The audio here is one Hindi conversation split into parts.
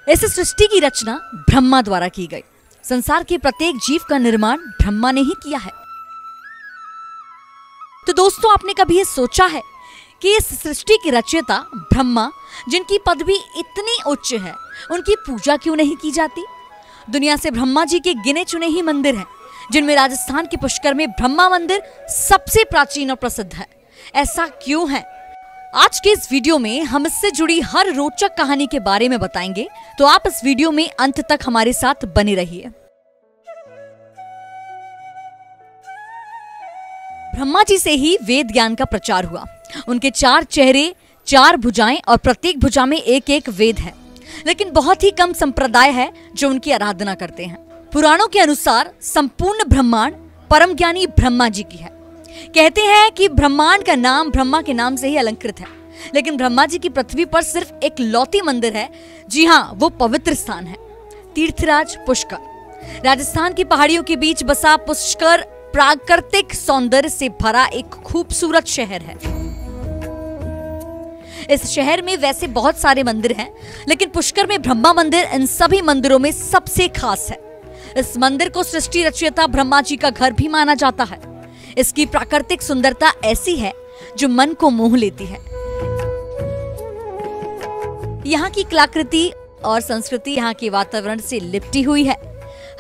इस सृष्टि की रचना ब्रह्मा द्वारा की गई। संसार के प्रत्येक जीव का निर्माण ब्रह्मा ने ही किया है। तो दोस्तों, आपने कभी ये सोचा है कि इस सृष्टि की रचयिता ब्रह्मा, जिनकी पदवी इतनी उच्च है, उनकी पूजा क्यों नहीं की जाती? दुनिया से ब्रह्मा जी के गिने चुने ही मंदिर हैं, जिनमें राजस्थान के पुष्कर में ब्रह्मा मंदिर सबसे प्राचीन और प्रसिद्ध है। ऐसा क्यों है? आज के इस वीडियो में हम इससे जुड़ी हर रोचक कहानी के बारे में बताएंगे, तो आप इस वीडियो में अंत तक हमारे साथ बने रहिए। ब्रह्मा जी से ही वेद ज्ञान का प्रचार हुआ। उनके 4 चेहरे, 4 भुजाएं और प्रत्येक भुजा में एक एक वेद है, लेकिन बहुत ही कम संप्रदाय है जो उनकी आराधना करते हैं। पुराणों के अनुसार संपूर्ण ब्रह्मांड परम ज्ञानी ब्रह्मा जी की है। कहते हैं कि ब्रह्मांड का नाम ब्रह्मा के नाम से ही अलंकृत है, लेकिन ब्रह्मा जी की पृथ्वी पर सिर्फ एक लौती मंदिर है। जी हाँ, वो पवित्र स्थान है तीर्थराज पुष्कर। राजस्थान की पहाड़ियों के बीच बसा पुष्कर प्राकृतिक सौंदर्य से भरा एक खूबसूरत शहर है। इस शहर में वैसे बहुत सारे मंदिर हैं, लेकिन पुष्कर में ब्रह्मा मंदिर इन सभी मंदिरों में सबसे खास है। इस मंदिर को सृष्टि रचयिता ब्रह्मा जी का घर भी माना जाता है। इसकी प्राकृतिक सुंदरता ऐसी है जो मन को मोह लेती है। यहाँ की कलाकृति और संस्कृति यहाँ के वातावरण से लिपटी हुई है।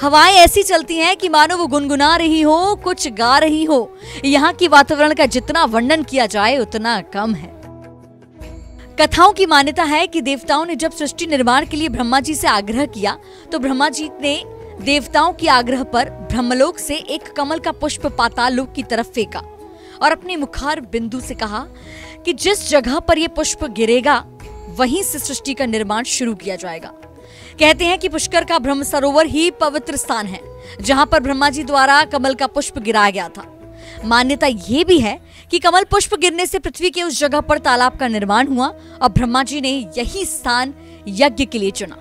हवाएं ऐसी चलती हैं कि मानो वो गुनगुना रही हो, कुछ गा रही हो। यहाँ की वातावरण का जितना वर्णन किया जाए उतना कम है। कथाओं की मान्यता है कि देवताओं ने जब सृष्टि निर्माण के लिए ब्रह्मा जी से आग्रह किया, तो ब्रह्मा जी ने देवताओं के आग्रह पर ब्रह्मलोक से एक कमल का पुष्प पाताल लोक की तरफ फेंका और अपने मुखार बिंदु से कहा कि जिस जगह पर यह पुष्प गिरेगा वहीं से सृष्टि का निर्माण शुरू किया जाएगा। कहते हैं कि पुष्कर का ब्रह्म सरोवर ही पवित्र स्थान है, जहां पर ब्रह्मा जी द्वारा कमल का पुष्प गिराया गया था। मान्यता यह भी है कि कमल पुष्प गिरने से पृथ्वी के उस जगह पर तालाब का निर्माण हुआ और ब्रह्मा जी ने यही स्थान यज्ञ के लिए चुना।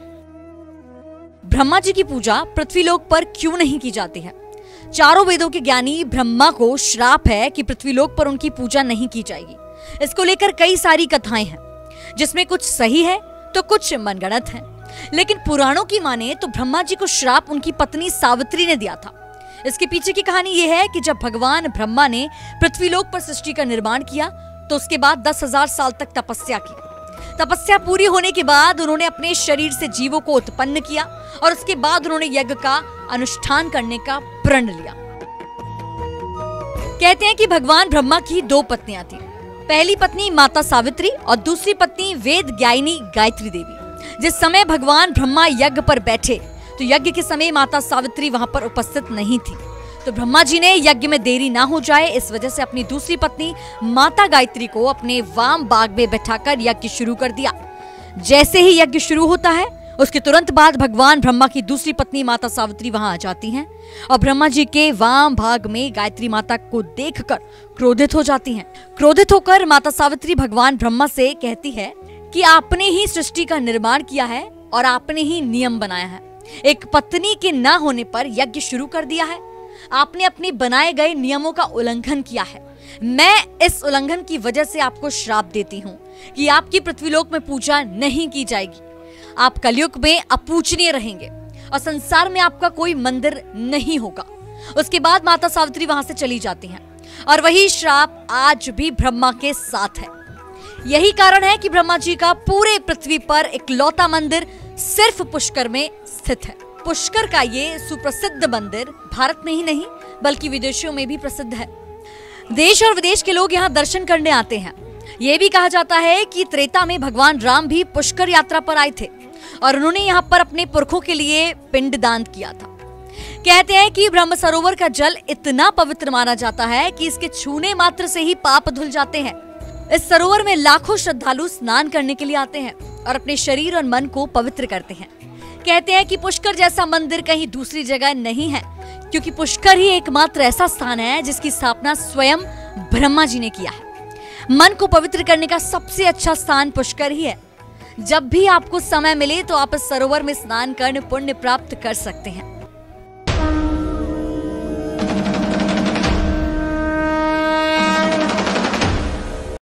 ब्रह्मा जी की पूजा पृथ्वीलोक पर क्यों नहीं की जाती है? चारों वेदों के ज्ञानी ब्रह्मा को श्राप है कि पृथ्वीलोक पर उनकी पूजा नहीं की जाएगी। इसको लेकर कई सारी कथाएं हैं, जिसमें कुछ सही है तो कुछ मनगढ़ंत है। लेकिन पुराणों की माने तो ब्रह्मा जी को श्राप उनकी पत्नी सावित्री ने दिया था। इसके पीछे की कहानी यह है कि जब भगवान ब्रह्मा ने पृथ्वीलोक पर सृष्टि का निर्माण किया, तो उसके बाद 10,000 साल तक तपस्या की। तपस्या पूरी होने के बाद उन्होंने अपने शरीर से जीवों को उत्पन्न किया और उसके बाद उन्होंने यज्ञ का अनुष्ठान करने का प्रण लिया। कहते हैं कि भगवान ब्रह्मा की 2 पत्नियां थीं। पहली पत्नी माता सावित्री और दूसरी पत्नी वेद ज्ञानी गायत्री देवी। जिस समय भगवान ब्रह्मा यज्ञ पर बैठे, तो यज्ञ के समय माता सावित्री वहां पर उपस्थित नहीं थी। तो ब्रह्मा जी ने यज्ञ में देरी ना हो जाए, इस वजह से अपनी दूसरी पत्नी माता गायत्री को अपने वाम बाग में बैठाकर यज्ञ शुरू कर दिया। जैसे ही यज्ञ शुरू होता है, उसके तुरंत बाद भगवान ब्रह्मा की दूसरी पत्नी माता सावित्री वहां आ जाती हैं और ब्रह्मा जी के वाम भाग में गायत्री माता को देखकर क्रोधित हो जाती हैं। क्रोधित होकर माता सावित्री भगवान ब्रह्मा से कहती है कि आपने ही सृष्टि का निर्माण किया है और आपने ही नियम बनाया है। एक पत्नी के ना होने पर यज्ञ शुरू कर दिया है। आपने अपने बनाए गए नियमों का उल्लंघन किया है। मैं इस उल्लंघन की वजह से आपको श्राप देती हूँ कि आपकी पृथ्वीलोक में पूजा नहीं की जाएगी। आप कलयुग में अपूजनीय रहेंगे और संसार में आपका कोई मंदिर नहीं होगा। उसके बाद माता सावित्री वहां से चली जाती हैं और वही श्राप आज भी ब्रह्मा के साथ है। यही कारण है कि ब्रह्मा जी का पूरे पृथ्वी पर इकलौता मंदिर सिर्फ पुष्कर में स्थित है। पुष्कर का ये सुप्रसिद्ध मंदिर भारत में ही नहीं बल्कि विदेशों में भी प्रसिद्ध है। देश और विदेश के लोग यहाँ दर्शन करने आते हैं। ये भी कहा जाता है कि त्रेता में भगवान राम भी पुष्कर यात्रा पर आए थे और उन्होंने यहाँ पर अपने पुरखों के लिए पिंडदान किया था। कहते हैं कि ब्रह्म सरोवर का जल इतना पवित्र माना जाता है कि इसके छूने मात्र से ही पाप धुल जाते हैं। इस सरोवर में लाखों श्रद्धालु स्नान करने के लिए आते हैं और अपने शरीर और मन को पवित्र करते हैं। कहते हैं कि पुष्कर जैसा मंदिर कहीं दूसरी जगह नहीं है, क्योंकि पुष्कर ही एकमात्र ऐसा स्थान है जिसकी स्थापना स्वयं ब्रह्मा जी ने किया है। मन को पवित्र करने का सबसे अच्छा स्थान पुष्कर ही है। जब भी आपको समय मिले तो आप इस सरोवर में स्नान कर पुण्य प्राप्त कर सकते हैं।